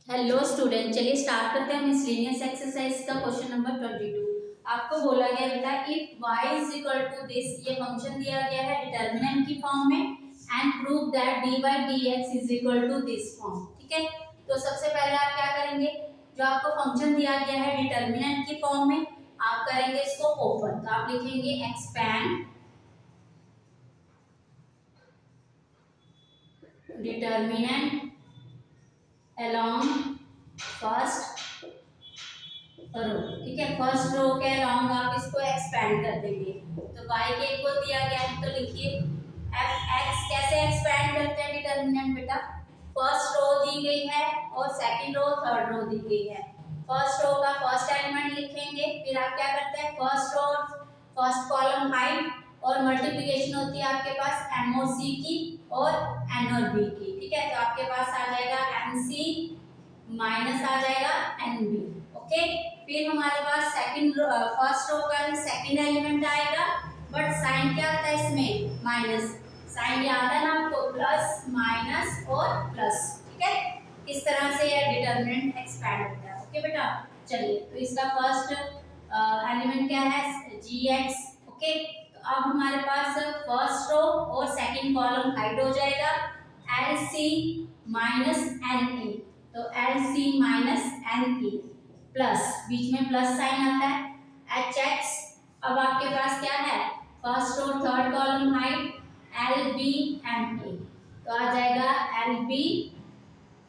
Hello student, चलिए start करते हैं मिसलेनियस एक्सरसाइज का क्वेश्चन नंबर 22। आपको बोला गया बेटा if y is equal to this, ये फंक्शन दिया गया है डिटर्मिनेंट की फॉर्म में, and prove that dy dx is equal to this form. ठीक है, तो सबसे पहले आप क्या करेंगे, जो आपको फंक्शन दिया गया है डिटर्मिनेंट की फॉर्म में, आप करेंगे इसको ओपन, तो आप लिखेंगे expand determinant along first row. ठीक है, फर्स्ट रो के अलोंग आप इसको एक्सपेंड कर देंगे। तो y के इक्वल दिया गया है, तो लिखिए एफ एक्स। कैसे एक्सपेंड करते हैं डिटर्मिनेंट बेटा, फर्स्ट रो दी गई है और सेकंड रो थर्ड रो दी गई है। फर्स्ट रो का फर्स्ट एलिमेंट लिखेंगे, फिर आप क्या करते हैं first row first column height और मल्टीप्लिकेशन होती है आपके पास एम और सी की और एन और बी की। ठीक है, तो आपके पास आ जाएगा एम सी माइनस आ जाएगा एन बी। ओके, फिर हमारे पास फर्स्ट रो का सेकंड एलिमेंट आएगा, बट साइन क्या आता है इसमें माइनस। साइन याद है ना आपको, प्लस माइनस और प्लस। ठीक है, इस तरह से यह डिटर्मिनेंट एक्सपैंड होता है। ओके बेटा, चलिए तो इसका फर्स्ट एलिमेंट क्या है जी एक्स। ओके, तो अब हमारे पास फर्स्ट रो और सेकंड कॉलम हाइड हो जाएगा L C minus N A, तो L C minus N A plus बीच में प्लस साइन आता है एच एक्स। अब आपके पास क्या है फर्स्ट और third column height L B M A, तो आ जाएगा एल बी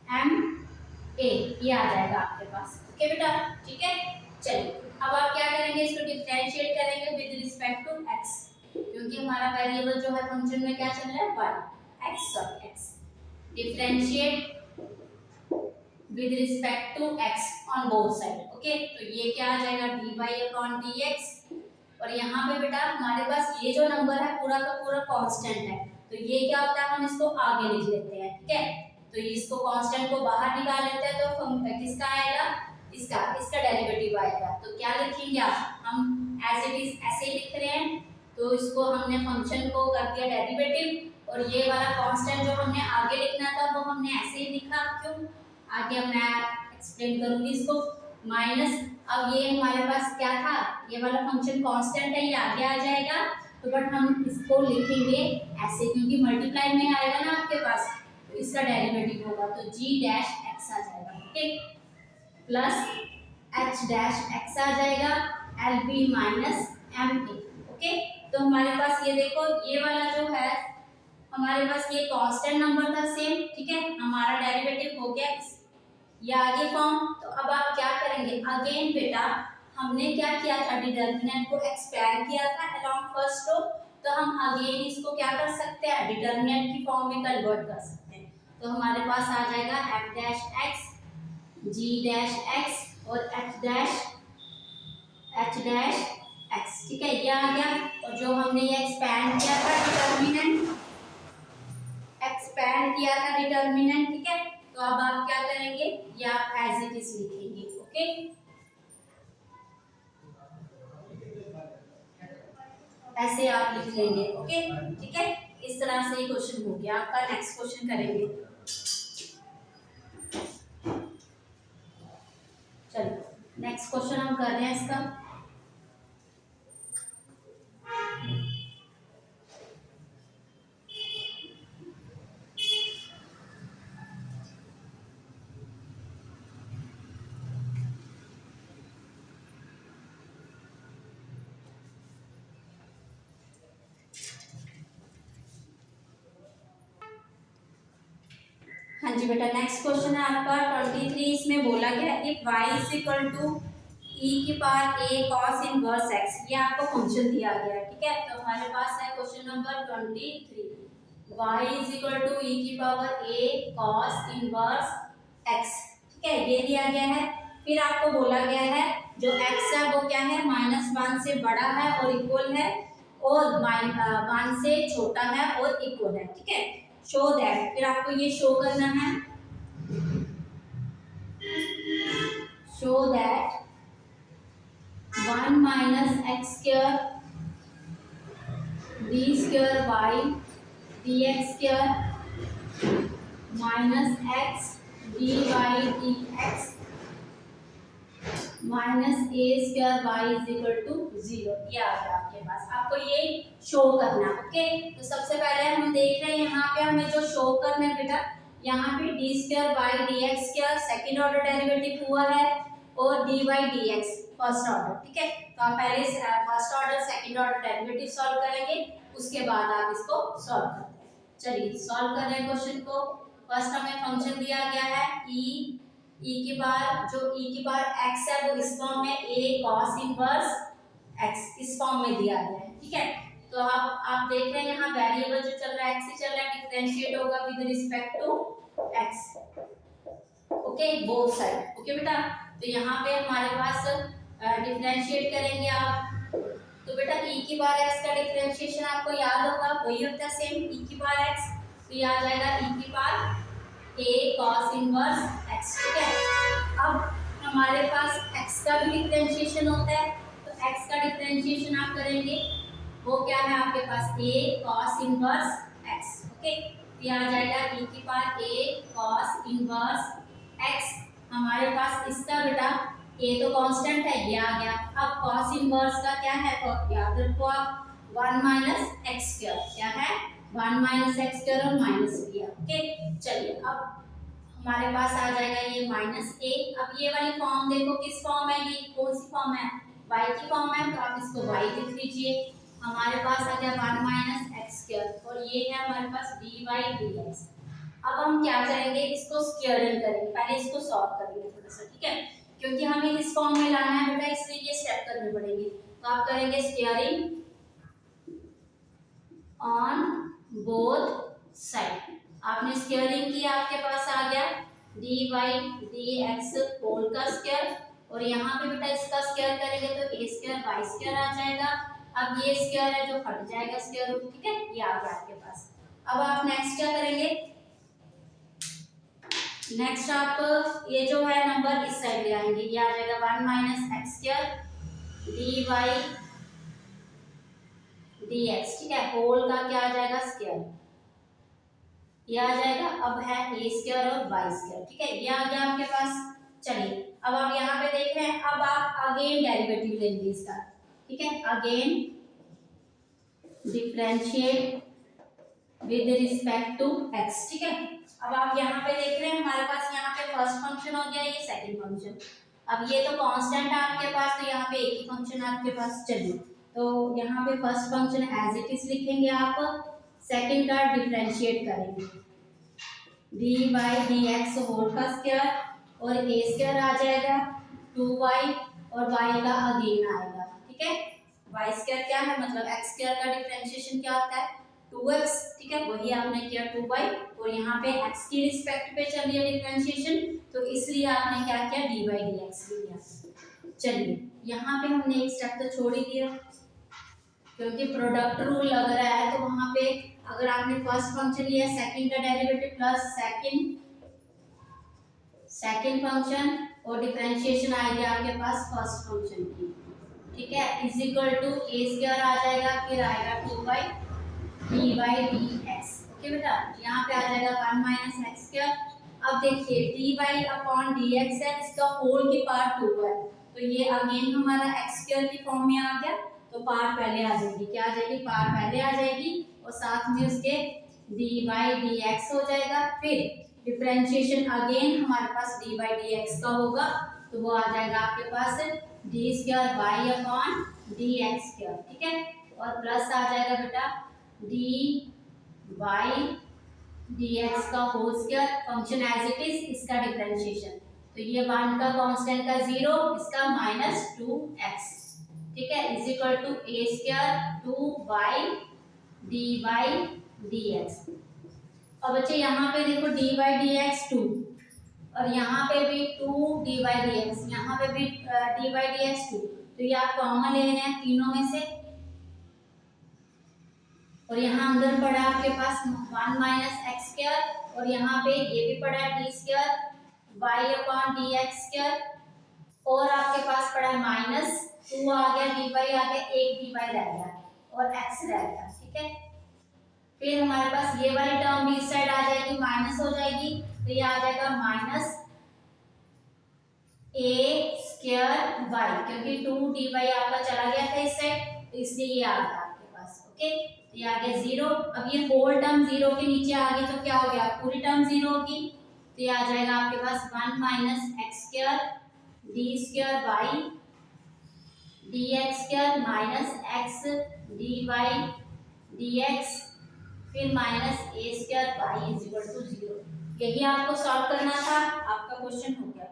एम ए, ये आ जाएगा आपके पास। ओके बेटा, ठीक है, चलिए अब आप क्या करेंगे, इसको डिफरेंशिएट करेंगे विद रिस्पेक्ट टू एक्स, क्योंकि हमारा वेरिएबल जो है फंक्शन में क्या चल रहा है y x और x। Differentiate with respect to x on both side। Okay, तो ये क्या आ जाएगा dy upon dx, और यहाँ पे बेटा हमारे पास ये जो नंबर है पूरा का पूरा कांस्टेंट है, तो ये क्या होता है हम इसको आगे लिख लेते हैं। ठीक है, तो इसको कांस्टेंट को बाहर निकाल लेते हैं, तो किसका आएगा इसका डेरिवेटिव आएगा। तो क्या लिखेंगे आप, हम एज इट इज ऐसे लिख रहे हैं, तो इसको हमने फंक्शन को कर दिया डेरिवेटिव, और ये वाला कांस्टेंट जो हमने आगे लिखना था वो हमने ऐसे ही लिखा। क्यों, आगे मैं एक्सप्लेन करूंगी इसको। माइनस, अब ये हमारे पास क्या था, ये वाला फंक्शन कांस्टेंट है, ये आगे आ जाएगा, तो बट हम इसको लिखेंगे ऐसे क्योंकि मल्टीप्लाई में आएगा ना आपके पास, तो इसका डेरिवेटिव होगा, तो जी डैश एक्स आ जाएगा। Okay, plus H dash X आ जाएगा L B minus M A. Okay, तो हमारे पास ये देखो ये वाला जो है हमारे पास ये कांस्टेंट नंबर था सेम। ठीक है, हमारा डेरिवेटिव हो गया ये आगे फॉर्म। तो अब आप क्या करेंगे, अगेन बेटा हमने क्या किया था डिटर्मिनेंट को एक्सपैंड किया था अलोंग फर्स्ट रो, तो हम अगेन इसको क्या कर सकते हैं डिटर्मिनेंट की फॉर्म में कन्वर्ट कर सकते हैं। तो हमारे पास आ जाएगा एफ डैश एक्स जी डैश एक्स और एच डैश एक्स। ठीक है, ये आ गया, और जो हमने ये एक्सपैंड किया था डिटर्मिनेंट ठीक है, तो अब आप क्या करेंगे, ये आप एज इट इज लिखेंगे। ओके, ऐसे आप लिख लेंगे। ओके, ठीक है, इस तरह से ये क्वेश्चन हो गया आपका। नेक्स्ट क्वेश्चन करेंगे, चलो नेक्स्ट क्वेश्चन हम कर रहे हैं इसका। हाँ जी बेटा, नेक्स्ट क्वेश्चन है आपका 23। इसमें बोला गया if y is equal to e की power a cos inverse x, ये आपको फंक्शन दिया गया है। ठीक है, तो हमारे पास है question number 23, y is equal to e की power a cos inverse x। ठीक है, ये दिया गया है। फिर आपको बोला गया है जो x है वो क्या है -1 से बड़ा है और इक्वल है, और 1 से छोटा है और इक्वल है। ठीक है, शो दैट, फिर आपको ये शो करना है, show that 1 minus X square D square by D X square minus X D Y D X minus A square Y is equal to 0। ये आ गया आपके पास, आपको ये शो करना है। ओके, तो सबसे पहले हम देख रहे हैं यहाँ पे हमें जो शो करना है बेटा, यहाँ पे D square by D X square second order derivative हुआ है और D Y D X first order. ठीक है, तो आप पहले first order second order derivative solve करेंगे, उसके बाद आप इसको सॉल्व करते हैं। चलिए सॉल्व कर रहे हैं क्वेश्चन को। फर्स्ट हमें फंक्शन दिया गया है ई की बार, जो ई की बार एक्स है वो इस फॉर्म में ए cos इनवर्स एक्स इस फॉर्म में दिया गया है। ठीक है, तो आप देख रहे हैं यहाँ वेरिएबल जो चल रहा है एक्स ही चल रहा है, डिफरेंशिएट होगा with respect to X. Okay, both side. Okay बेटा, तो यहाँ पे हमारे पास डिफरेंशिएट करेंगे आप, तो बेटा ई की बार एक्स का डिफरेंशिएशन आपको याद होगा, वही होता है सेम ई की बार एक्स, तो ये आ जाएगा ई की बार a cos इनवर्स x। ठीक है, अब हमारे पास x का भी डिफरेंशिएशन होता है, तो x का डिफरेंशिएशन आप करेंगे, वो क्या है आपके पास a cos inverse x। Okay, ये आ जाएगा e की power a cos inverse x। हमारे पास इसका बेटा a तो कांस्टेंट है, ये आ गया। अब cos इनवर्स का क्या है, तो याद रखो आप 1 माइनस एक्स स्क्वायर, क्या है 1 माइनस एक्स स्क्वायर और माइनस किया। ओके, चलिए अब हमारे पास आ जाएगा ये माइनस ए। अब ये वाली फॉर्म देखो किस फॉर्म है, ये कौन सी फॉर्म है, y की फॉर्म है, तो आप इसको y लिख लीजिए। हमारे पास आ गया 1 माइनस एक्स स्क्वायर और ये है हमारे पास डी वाई डी एक्स। अब हम क्या करेंगे, इसको स्क्वायरिंग करेंगे, पहले इसको सॉल्व करेंगे थोड़ा सा। ठीक है, क्योंकि हमें इस फॉर्म में लाना है बेटा, इसलिए ये स्टेप करने पड़ेंगे। तो आप करेंगे स्क्वायरिंग ऑन बोथ साइड। आपने स्क्वायरिंग की, आपके पास आ गया D Y D X whole का स्क्वायर, और यहाँ पे बेटा इसका स्क्वायर करेंगे तो ए स्क्वायर वाई स्क्वायर आ जाएगा। अब ये स्क्वायर है जो हट जाएगा स्क्वायर रूट। ठीक है, ये आ गया आपके पास। अब आप नेक्स्ट क्या करेंगे, नेक्स्ट आप ये जो है नंबर इस साइड ले आएंगे, ये आ जाएगा 1 minus X square D Y D X. ठीक है, होल का क्या आ जाएगा स्क्वायर, ये आ जाएगा। अब है ए स्क्वायर और वाई स्क्वायर। ठीक है, ये आ गया आपके पास। चलिए अब आप यहाँ पे देख रहे हैं, अब आप अगेन डेरिवेटिव लेंगे इसका। ठीक है, again differentiate with respect to X. ठीक है, अब आप यहाँ पे देख रहे हैं हमारे पास यहाँ पे फर्स्ट फंक्शन हो गया, ये सेकंड फंक्शन। अब ये तो कांस्टेंट है आपके पास, तो यहाँ पे एक ही फंक्शन है आपके पास। चलिए तो यहाँ पे first function as it is लिखेंगे आप, सेकंड का डिफरेंशिएट करेंगे D Y D X whole का स्क्वायर और ए स्क्वायर आ जाएगा 2y और y का अगेन आएगा। ठीक है, y स्क्वायर क्या है, मतलब x स्क्वायर का डिफरेंशिएशन क्या होता है 2x। ठीक है, वही आपने किया 2y, और यहाँ पे x की रिस्पेक्ट पे चल रही है डिफरेंशिएशन, तो इसलिए आपने क्या किया dy dx लिया। चलिए यहाँ पे हमने एक स्टेप तो छोड़ ही दिया, क्योंकि प्रोडक्ट रूल लग रहा है, तो वहां पे अगर आपने फर्स्ट फंक्शन लिया सेकंड का डेरिवेटिव प्लस सेकंड फंक्शन और डिफरेंशिएशन आएगी आपके पास फर्स्ट फंक्शन की। ठीक है, is equal to A square आ जाएगा, फिर आएगा 2y D Y D X. Okay बेटा, यहाँ पे आ जाएगा 1 माइनस एक्स स्क्वायर। अब देखिए D Y upon D X है, इसका होल की पार्ट 2 है, तो ये अगेन हमारा एक्स स्क्वायर की फॉर्म में आ गया, तो पार पहले आ जाएगी, क्या आ जाएगी, पार पहले आ जाएगी, और साथ में उसके डी वाई डी एक्स हो जाएगा। फिर डिफरेंशिएशन अगेन हमारे पास डी वाई डी एक्स का होगा, तो वो आ जाएगा आपके पास D square Y upon D X square. ठीक है, और प्लस आ जाएगा बेटा डी वाई डी एक्स का whole square, function as it is, इसका डिफरेंशिएशन, तो ये 1 का कांस्टेंट का 0, इसका माइनस 2x। ठीक है, is equal to A square 2y D Y D X. अब बच्चे यहाँ पे देखो डी वाई डी एक्स 2, और यहाँ पे भी 2 डी वाई डी एक्स, यहाँ पे भी डी वाई डी एक्स 2, तो ये आप कॉमन ले रहे हैं तीनों में से, और यहाँ अंदर पड़ा आपके पास 1 माइनस एक्स स्क्वायर, और यहाँ पे ये भी पड़ा है D square Y upon D X square, और आपके पास पड़ा है माइनस 2 आ गया, डी वाई आ गया, एक डी वाई रह गया और एक्स रह गया। ठीक है, फिर हमारे पास ये वाली टर्म भी इस साइड आ जाएगी, माइनस हो जाएगी, तो ये आ जाएगा माइनस ए स्क्वायर वाई, क्योंकि 2 dy आपका चला गया था इस साइड, तो इसलिए ये आ गया आपके पास। ओके, तो ये आ गया 0। अब ये होल टर्म 0 के नीचे आ गई तो क्या हो गया, पूरी टर्म 0 होगी, तो ये आ जाएगा आपके पास 1 minus X square D square Y D X square minus X D Y D X, फिर minus A square Y is equal to 0। यही आपको सॉल्व करना था, आपका क्वेश्चन हो गया।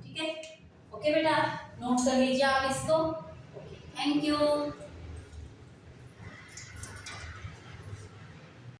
ठीक है, ओके बेटा, नोट कर लीजिए आप इसको। Okay, thank you.